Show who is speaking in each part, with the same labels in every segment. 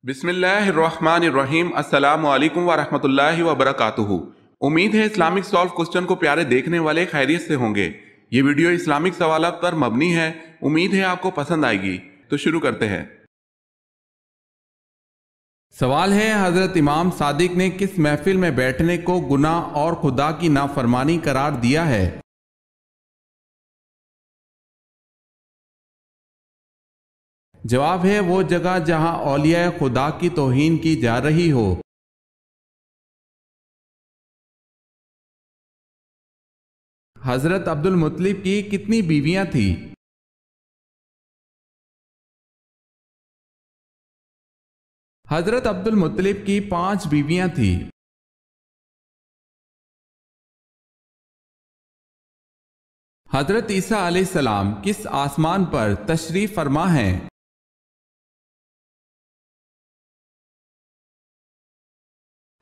Speaker 1: بسم اللہ الرحمن الرحیم۔ السلام علیکم ورحمۃ اللہ وبرکاتہ۔ امید ہے اسلامک سالو کوسچن کو پیارے دیکھنے والے خیریت سے ہوں گے۔ یہ ویڈیو اسلامک سوالات پر مبنی ہے، امید ہے آپ کو پسند آئے گی۔ تو شروع کرتے ہیں۔ سوال ہے، حضرت امام صادق نے کس محفل میں بیٹھنے کو گناہ اور خدا کی نافرمانی قرار دیا ہے؟ جواب ہے وہ جگہ جہاں اولیاء خدا کی توہین کی جا رہی ہو۔ حضرت عبد المطلب کی کتنی بیویاں تھیں؟ حضرت عبد المطلب کی 5 بیویاں تھیں۔ حضرت عیسیٰ علیہ السلام کس آسمان پر تشریف فرما ہیں؟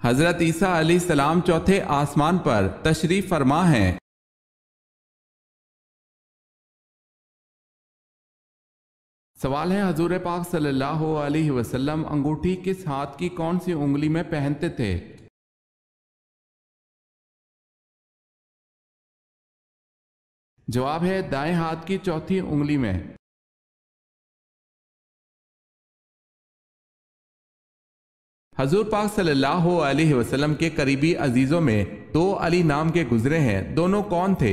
Speaker 1: حضرت عیسیٰ علیہ السلام چوتھے آسمان پر تشریف فرما ہیں۔ سوال ہے، حضور پاک صلی اللہ علیہ وسلم انگوٹھی کس ہاتھ کی کون سی انگلی میں پہنتے تھے؟ جواب ہے دائیں ہاتھ کی چوتھی انگلی میں۔ حضور پاک صلی اللہ علیہ وسلم کے قریبی عزیزوں میں 2 علی نام کے گزرے ہیں، دونوں کون تھے؟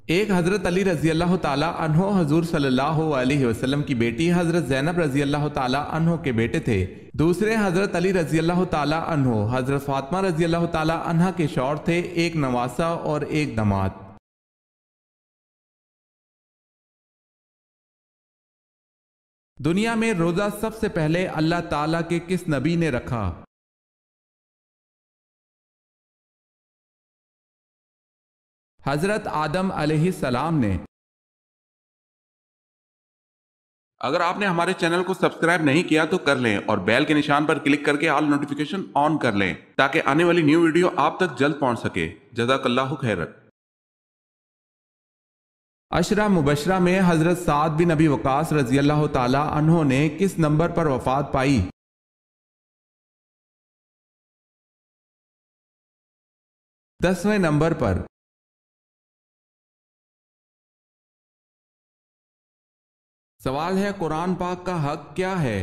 Speaker 1: ایک حضرت علی رضی اللہ تعالیٰ عنہ حضور صلی اللہ علیہ وسلم کی بیٹی حضرت زینب رضی اللہ تعالیٰ عنہ کے بیٹے تھے۔ دوسرے حضرت علی رضی اللہ تعالیٰ عنہ حضرت فاطمہ رضی اللہ تعالیٰ عنہ کے شوہر تھے، ایک نواسہ اور ایک داماد۔ دنیا میں روزہ سب سے پہلے اللہ تعالیٰ کے کس نبی نے رکھا؟ حضرت آدم علیہ السلام نے۔ اگر آپ نے ہمارے چینل کو سبسکرائب نہیں کیا تو کر لیں اور بیل کے نشان پر کلک کر کے آل نوٹیفیکیشن آن کر لیں تاکہ آنے والی نیو ویڈیو آپ تک جلد پہنچ سکے۔ جزاک اللہ خیرت۔ عشرہ مبشرہ میں حضرت سعد بن ابی وقاص رضی اللہ تعالی عنہ نے کس نمبر پر وفات پائی؟ 10ویں نمبر پر۔ سوال ہے، قرآن پاک کا حق کیا ہے؟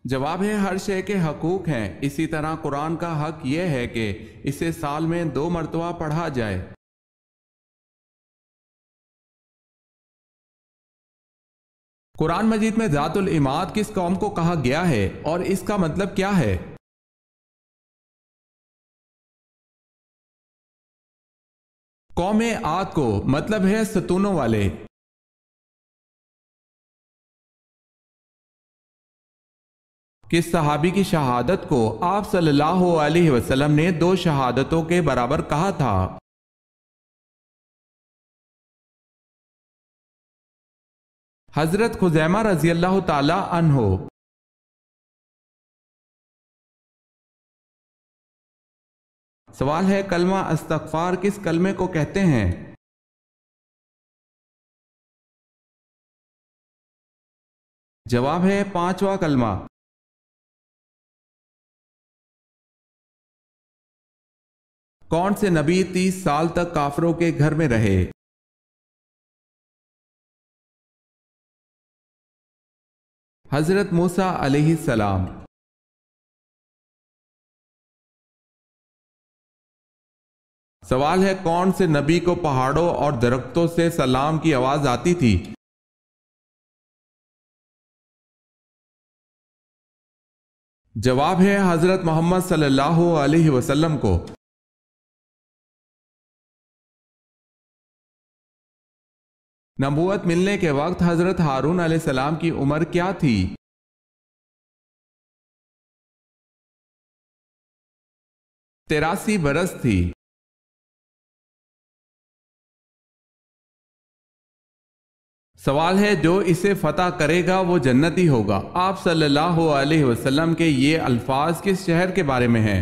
Speaker 1: جواب ہے ہر شے کے حقوق ہیں، اسی طرح قرآن کا حق یہ ہے کہ اسے سال میں 2 مرتبہ پڑھا جائے۔ قرآن مجید میں ذات العماد کس قوم کو کہا گیا ہے اور اس کا مطلب کیا ہے؟ قوم عاد کو مطلب ہے ستونوں والے۔ کس صحابی کی شہادت کو آپ صلی اللہ علیہ وسلم نے 2 شہادتوں کے برابر کہا تھا؟ حضرت خزیمہ رضی اللہ تعالی عنہ۔ سوال ہے، کلمہ استغفار کس کلمے کو کہتے ہیں؟ جواب ہے 5واں کلمہ۔ کون سے نبی 30 سال تک کافروں کے گھر میں رہے؟ حضرت موسیٰ علیہ السلام۔ سوال ہے، کون سے نبی کو پہاڑوں اور درختوں سے سلام کی آواز آتی تھی؟ جواب ہے حضرت محمد صلی اللہ علیہ وسلم کو۔ نبوت ملنے کے وقت حضرت ہارون علیہ السلام کی عمر کیا تھی؟ 83 برس تھی۔ سوال ہے، جو اسے فتح کرے گا وہ جنتی ہوگا۔ آپ صلی اللہ علیہ وسلم کے یہ الفاظ کس شہر کے بارے میں ہیں؟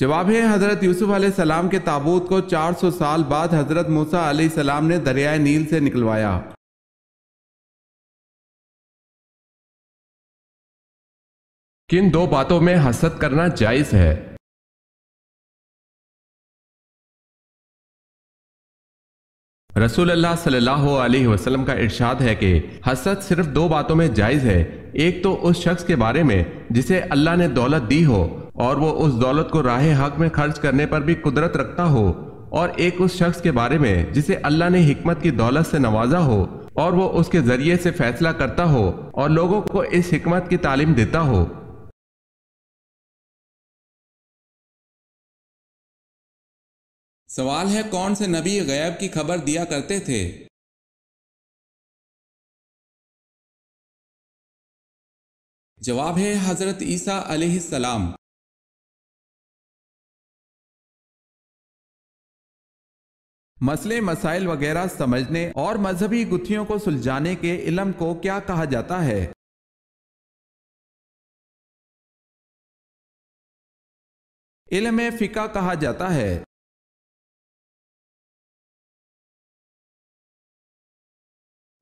Speaker 1: جواب ہے حضرت یوسف علیہ السلام کے تابوت کو 400 سال بعد حضرت موسیٰ علیہ السلام نے دریائے نیل سے نکلوایا۔
Speaker 2: کن دو باتوں میں حسد کرنا جائز ہے؟
Speaker 1: رسول اللہ صلی اللہ علیہ وسلم کا ارشاد ہے کہ حسد صرف دو باتوں میں جائز ہے، ایک تو اس شخص کے بارے میں جسے اللہ نے دولت دی ہو اور وہ اس دولت کو راہ حق میں خرچ کرنے پر بھی قدرت رکھتا ہو، اور ایک اس شخص کے بارے میں جسے اللہ نے حکمت کی دولت سے نوازا ہو اور وہ اس کے ذریعے سے فیصلہ کرتا ہو اور لوگوں کو اس حکمت کی تعلیم دیتا ہو۔ سوال ہے کون سے نبی غیب کی خبر دیا کرتے تھے؟ جواب ہے حضرت عیسیٰ علیہ السلام۔ مسئلے مسائل وغیرہ سمجھنے اور مذہبی گتھیوں کو سلجھانے کے علم کو کیا کہا جاتا ہے؟ علم فقہ کہا جاتا ہے۔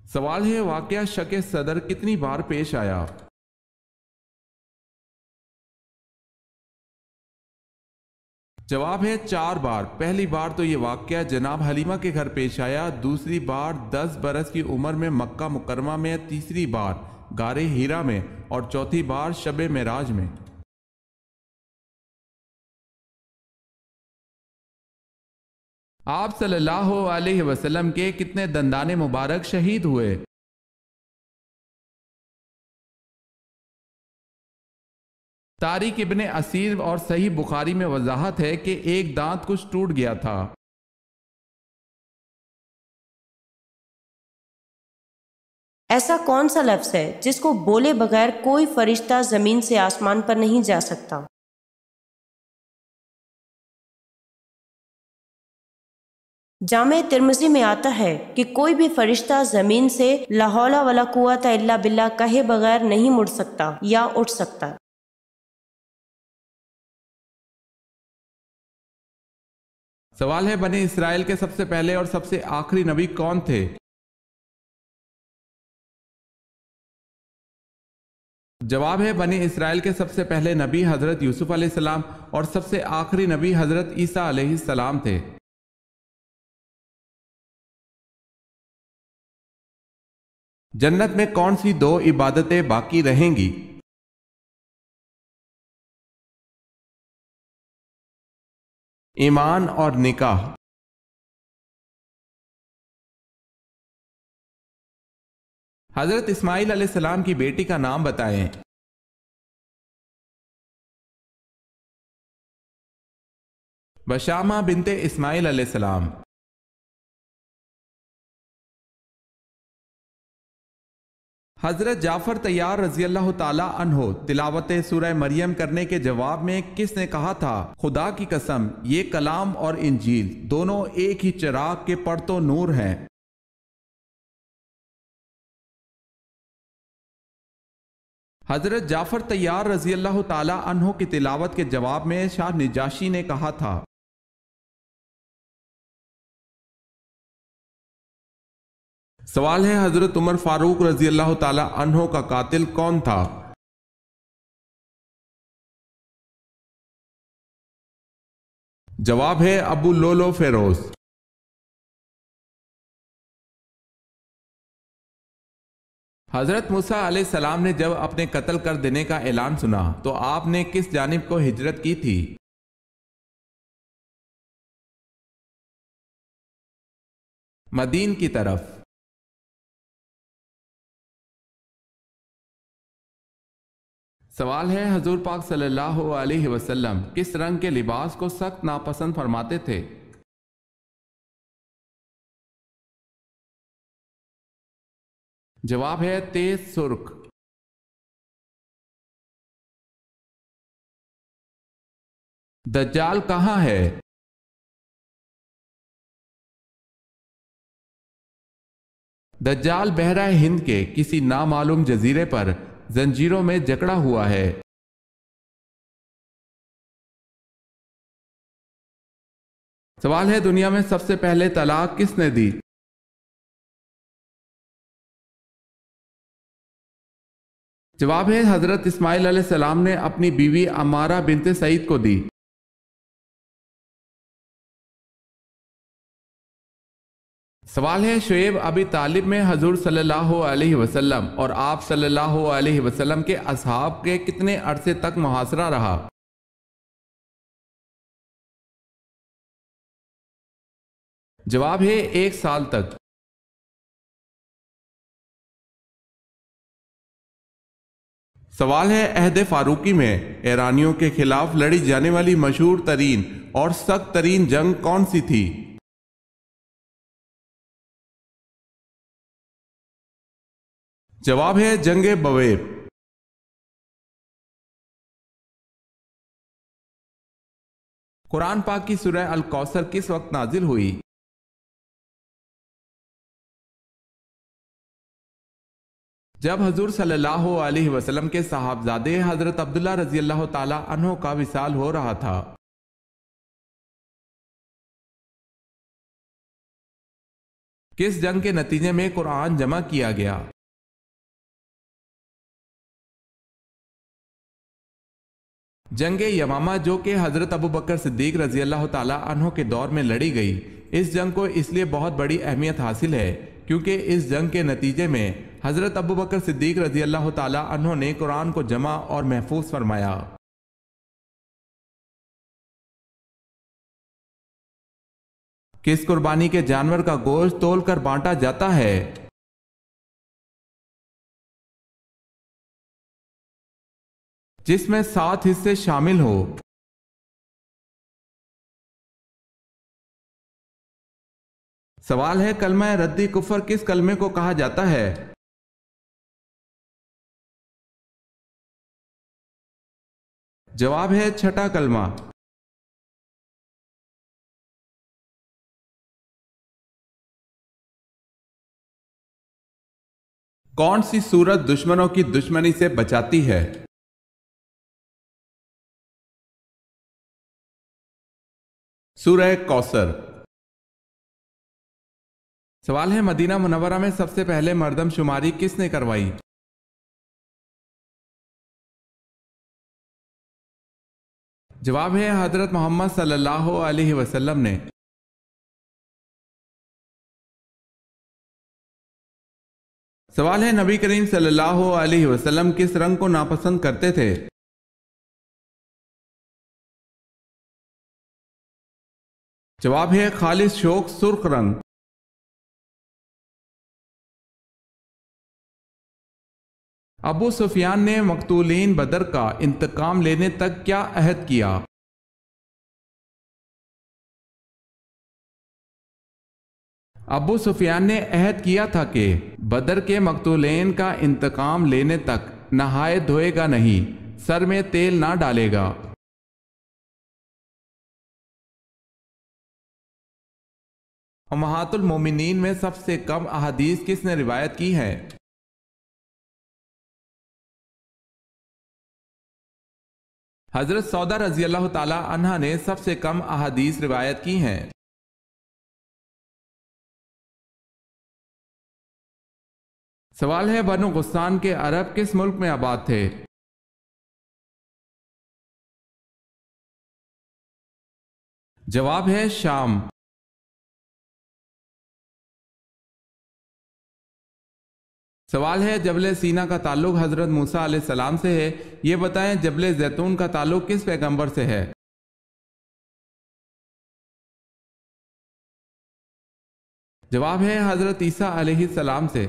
Speaker 1: سوال ہے واقعہ شق صدر کتنی بار پیش آیا؟ جواب ہے 4 بار۔ پہلی بار تو یہ واقعہ جناب حلیمہ کے گھر پیش آیا، دوسری بار 10 برس کی عمر میں مکہ مکرمہ میں، تیسری بار غار ہیرا میں اور چوتھی بار شب معراج میں۔ آپ صلی اللہ علیہ وسلم کے کتنے دندان مبارک شہید ہوئے؟ طارق ابن اسیر اور صحیح بخاری میں وضاحت ہے کہ ایک دانت کچھ ٹوٹ گیا تھا۔
Speaker 3: ایسا کون سا لفظ ہے جس کو بولے بغیر کوئی فرشتہ زمین سے آسمان پر نہیں جا سکتا؟ جامع ترمذی میں آتا ہے کہ کوئی بھی فرشتہ زمین سے لا حول ولا قوت الا باللہ کہے بغیر نہیں مڑ سکتا یا اٹھ سکتا۔
Speaker 1: سوال ہے بنی اسرائیل کے سب سے پہلے اور سب سے آخری نبی کون تھے؟ جواب ہے بنی اسرائیل کے سب سے پہلے نبی حضرت یوسف علیہ السلام اور سب سے آخری نبی حضرت عیسیٰ علیہ السلام تھے۔ جنت میں کون سی 2 عبادتیں باقی رہیں گی؟ ایمان اور نکاح۔ حضرت اسماعیل علیہ السلام کی بیٹی کا نام بتائیں۔ بشامہ بنت اسماعیل علیہ السلام۔ حضرت جعفر طیار رضی اللہ تعالی عنہ تلاوت سورہ مریم کرنے کے جواب میں کس نے کہا تھا خدا کی قسم یہ کلام اور انجیل دونوں ایک ہی چراغ کے پرتو نور ہیں؟ حضرت جعفر طیار رضی اللہ تعالی عنہ کی تلاوت کے جواب میں شاہ نجاشی نے کہا تھا۔ سوال ہے حضرت عمر فاروق رضی اللہ تعالی عنہ کا قاتل کون تھا؟ جواب ہے ابو لولو فیروز۔ حضرت موسیٰ علیہ السلام نے جب اپنے قتل کر دینے کا اعلان سنا تو آپ نے کس جانب کو ہجرت کی تھی؟ مدین کی طرف۔ سوال ہے حضور پاک صلی اللہ علیہ وسلم کس رنگ کے لباس کو سخت ناپسند فرماتے تھے؟ جواب ہے تیز سرخ۔ دجال کہاں ہے؟ دجال بحرہ ہند کے کسی نامعلوم جزیرے پر زنجیروں میں جکڑا ہوا ہے۔ سوال ہے دنیا میں سب سے پہلے طلاق کس نے دی؟ جواب ہے حضرت اسماعیل علیہ السلام نے اپنی بیوی عمارہ بنت سعید کو دی۔ سوال ہے شعیب ابی طالب میں حضور صلی اللہ علیہ وسلم اور آپ صلی اللہ علیہ وسلم کے اصحاب کے کتنے عرصے تک محاصرہ رہا؟ جواب ہے 1 سال تک۔ سوال ہے عہد فاروقی میں ایرانیوں کے خلاف لڑی جانے والی مشہور ترین اور سخت ترین جنگ کون سی تھی؟ جواب ہے جنگ بویب۔ قرآن پاک کی سورہ الکوثر کس وقت نازل ہوئی؟ جب حضور صلی اللہ علیہ وسلم کے صاحبزادے حضرت عبداللہ رضی اللہ تعالی عنہ کا وصال ہو رہا تھا۔ کس جنگ کے نتیجے میں قرآن جمع کیا گیا؟ جنگ یمامہ جو کہ حضرت ابوبکر صدیق رضی اللہ تعالی عنہ کے دور میں لڑی گئی۔ اس جنگ کو اس لیے بہت بڑی اہمیت حاصل ہے کیونکہ اس جنگ کے نتیجے میں حضرت ابوبکر صدیق رضی اللہ تعالی عنہ نے قرآن کو جمع اور محفوظ فرمایا۔ کس قربانی کے جانور کا گوشت تول کر بانٹا جاتا ہے؟ جس میں 7 حصے شامل ہو۔ سوال ہے کلمہ ردی کفر کس کلمے کو کہا جاتا ہے؟ جواب ہے چھٹا کلمہ۔ کون سی سورت دشمنوں کی دشمنی سے بچاتی ہے؟ سورہ کوثر۔ سوال ہے مدینہ منورہ میں سب سے پہلے مردم شماری کس نے کروائی؟ جواب ہے حضرت محمد صلی اللہ علیہ وسلم نے۔ سوال ہے نبی کریم صلی اللہ علیہ وسلم کس رنگ کو ناپسند کرتے تھے؟ جواب ہے خالص شوق سرخ رنگ۔ ابو سفیان نے مقتولین بدر کا انتقام لینے تک کیا عہد کیا؟ ابو سفیان نے عہد کیا تھا کہ بدر کے مقتولین کا انتقام لینے تک نہائے دھوئے گا نہیں، سر میں تیل نہ ڈالے گا۔ امہات المومنین میں سب سے کم احادیث کس نے روایت کی ہے؟ حضرت سودا رضی اللہ تعالی عنہا نے سب سے کم احادیث روایت کی ہیں۔ سوال ہے بنو غسان کے عرب کس ملک میں آباد تھے؟ جواب ہے شام۔ سوال ہے جبل سینا کا تعلق حضرت موسیٰ علیہ السلام سے ہے، یہ بتائیں جبل زیتون کا تعلق کس پیغمبر سے ہے؟ جواب ہے حضرت عیسیٰ علیہ السلام سے۔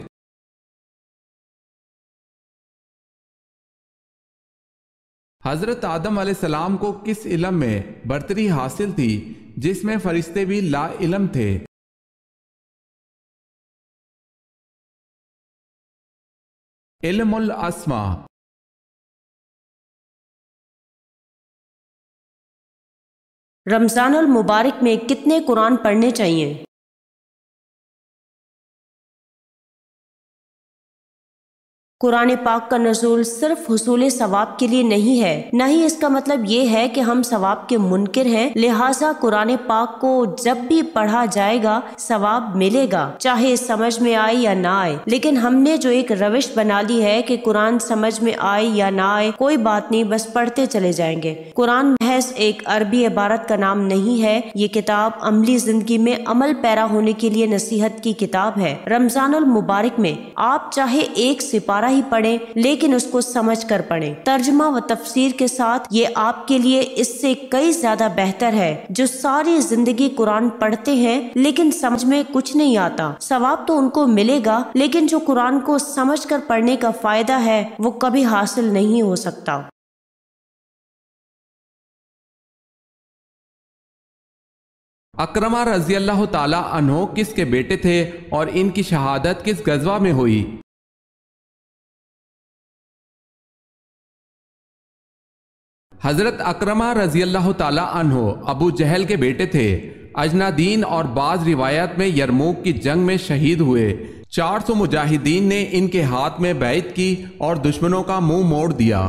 Speaker 1: حضرت آدم علیہ السلام کو کس علم میں برتری حاصل تھی جس میں فرشتے بھی لا علم تھے؟ علم الاسماء۔
Speaker 3: رمضان المبارک میں کتنے قرآن پڑھنے چاہیے؟ قرآن پاک کا نزول صرف حصول ثواب کے لیے نہیں ہے، نہ ہی اس کا مطلب یہ ہے کہ ہم ثواب کے منکر ہیں، لہٰذا قرآن پاک کو جب بھی پڑھا جائے گا ثواب ملے گا، چاہے سمجھ میں آئے یا نہ آئے۔ لیکن ہم نے جو ایک روش بنا لی ہے کہ قرآن سمجھ میں آئے یا نہ آئے کوئی بات نہیں، بس پڑھتے چلے جائیں گے۔ قرآن محض ایک عربی عبارت کا نام نہیں ہے، یہ کتاب عملی زندگی میں عمل پیرا ہونے کے لیے نصیحت کی کتاب ہے۔ رمضان المبارک میں آپ چاہے ایک سپارہ ہی پڑھیں لیکن اس کو سمجھ کر پڑھیں، ترجمہ و تفسیر کے ساتھ، یہ آپ کے لیے اس سے کئی زیادہ بہتر ہے جو ساری زندگی قرآن پڑھتے ہیں لیکن سمجھ میں کچھ نہیں آتا۔ ثواب تو ان کو ملے گا لیکن جو قرآن کو سمجھ کر پڑھنے کا فائدہ ہے وہ کبھی حاصل نہیں ہو سکتا۔
Speaker 1: اکرمہ رضی اللہ تعالی عنہ کس کے بیٹے تھے اور ان کی شہادت کس غزوہ میں ہوئی؟ حضرت اکرمہ رضی اللہ تعالی عنہ ابو جہل کے بیٹے تھے، اجنادین اور بعض روایات میں یرموک کی جنگ میں شہید ہوئے۔ 400 مجاہدین نے ان کے ہاتھ میں بیعت کی اور دشمنوں کا منہ موڑ دیا۔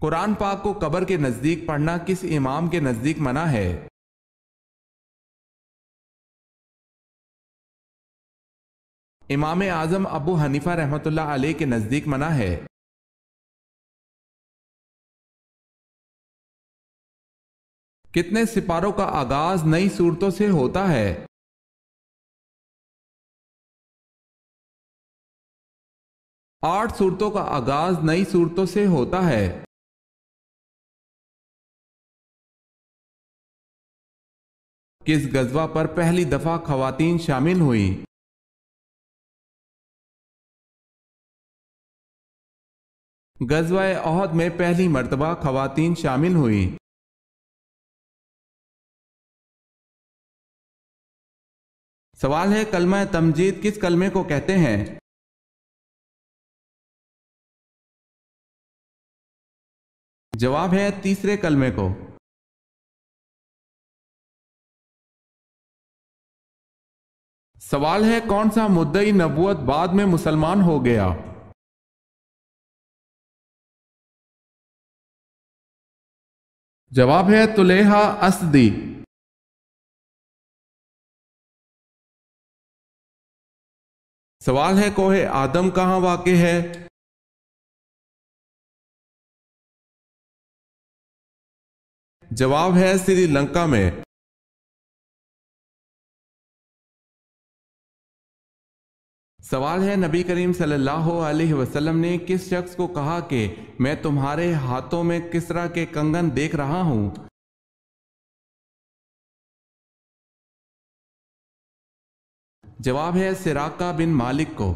Speaker 1: قرآن پاک کو قبر کے نزدیک پڑھنا کس امام کے نزدیک منع ہے؟ امام اعظم ابو حنیفہ رحمۃ اللہ علیہ کے نزدیک منع ہے۔ کتنے سپاروں کا آغاز نئی صورتوں سے ہوتا ہے؟ 8 صورتوں کا آغاز نئی صورتوں سے ہوتا ہے۔ کس غزوہ پر پہلی دفعہ خواتین شامل ہوئیں؟ غزوہ احد میں پہلی مرتبہ خواتین شامل ہوئیں۔ سوال ہے کلمہ تمجید کس کلمے کو کہتے ہیں؟ جواب ہے تیسرے کلمے کو۔ سوال ہے کون سا مدعی نبوت بعد میں مسلمان ہو گیا؟ جواب ہے طلیحہ اسدی۔ سوال ہے کوہ آدم کہاں واقع ہے؟ جواب ہے سری لنکا میں۔ سوال ہے نبی کریم صلی اللہ علیہ وسلم نے کس شخص کو کہا کہ میں تمہارے ہاتھوں میں کسرا کے کنگن دیکھ رہا ہوں؟ جواب ہے سراقہ بن مالک کو۔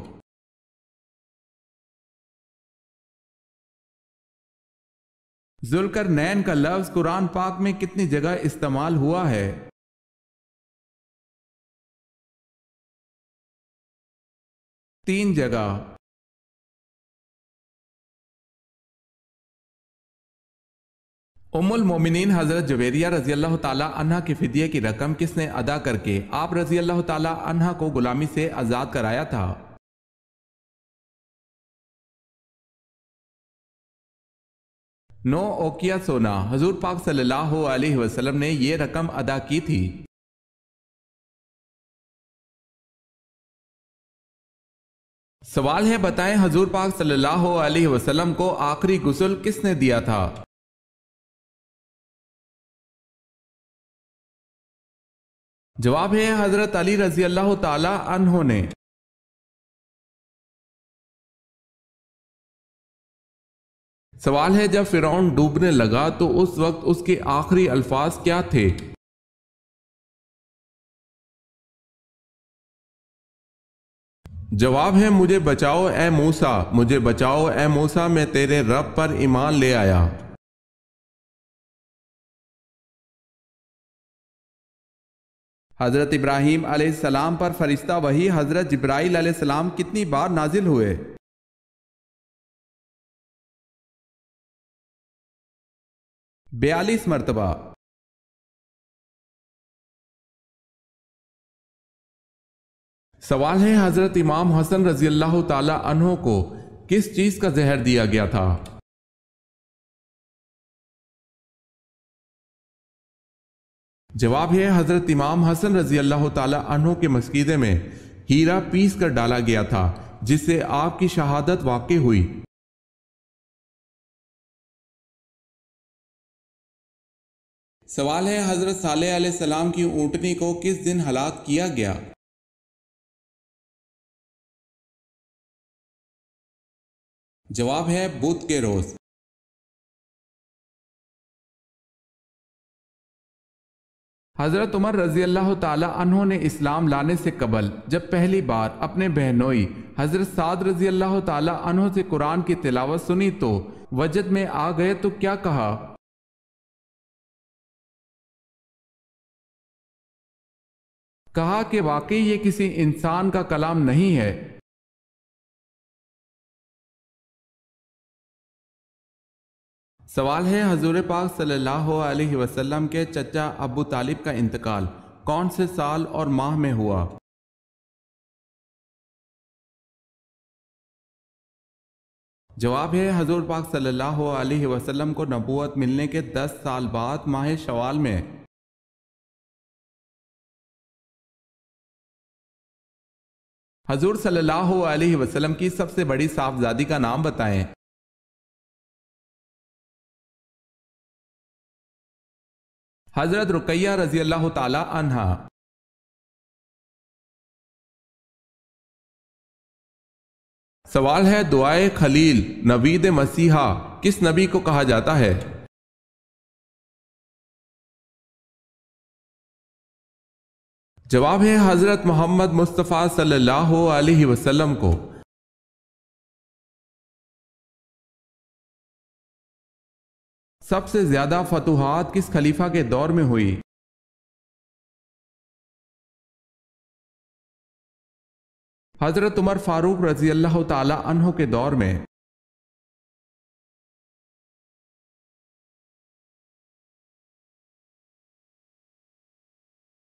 Speaker 1: ذوالقرنین کا لفظ قرآن پاک میں کتنی جگہ استعمال ہوا ہے؟ 3 جگہ۔ ام المومنین حضرت جویریہ رضی اللہ تعالی عنہ کے فدیے کی رقم کس نے ادا کر کے آپ رضی اللہ تعالی عنہ کو غلامی سے آزاد کرایا تھا؟ نو اوقیہ سونا حضور پاک صلی اللہ علیہ وسلم نے یہ رقم ادا کی تھی۔ سوال ہے بتائیں حضور پاک صلی اللہ علیہ وسلم کو آخری غسل کس نے دیا تھا؟ جواب ہے حضرت علی رضی اللہ تعالی عنہ نے۔ سوال ہے جب فرعون ڈوبنے لگا تو اس وقت اس کے آخری الفاظ کیا تھے؟ جواب ہے مجھے بچاؤ اے موسیٰ، مجھے بچاؤ اے موسیٰ، میں تیرے رب پر ایمان لے آیا۔ حضرت ابراہیم علیہ السلام پر فرشتہ وحی حضرت جبرائیل علیہ السلام کتنی بار نازل ہوئے؟ 42 مرتبہ۔ سوال ہے حضرت امام حسن رضی اللہ تعالی عنہ کو کس چیز کا زہر دیا گیا تھا؟ جواب ہے حضرت امام حسن رضی اللہ تعالی عنہ کے مسکیدے میں ہیرا پیس کر ڈالا گیا تھا، جس سے آپ کی شہادت واقع ہوئی۔ سوال ہے حضرت صالح علیہ السلام کی اونٹنی کو کس دن ہلاک کیا گیا؟ جواب ہے بدھ کے روز۔ حضرت عمر رضی اللہ تعالی عنہ نے اسلام لانے سے قبل جب پہلی بار اپنے بہنوئی حضرت سعد رضی اللہ تعالی عنہ سے قرآن کی تلاوت سنی تو وجد میں آ گئے تو کیا کہا؟ کہا کہ واقعی یہ کسی انسان کا کلام نہیں ہے۔ سوال ہے حضور پاک صلی اللہ علیہ وسلم کے چچا ابو طالب کا انتقال کون سے سال اور ماہ میں ہوا؟ جواب ہے حضور پاک صلی اللہ علیہ وسلم کو نبوت ملنے کے 10 سال بعد ماہ شوال میں۔ حضور صلی اللہ علیہ وسلم کی سب سے بڑی صاحبزادی کا نام بتائیں۔ حضرت رقیہ رضی اللہ تعالی عنہا۔ سوال ہے دعائے خلیل نوید مسیحا کس نبی کو کہا جاتا ہے؟ جواب ہے حضرت محمد مصطفیٰ صلی اللہ علیہ وسلم کو۔ سب سے زیادہ فتوحات کس خلیفہ کے دور میں ہوئی؟ حضرت عمر فاروق رضی اللہ تعالی عنہ کے دور میں۔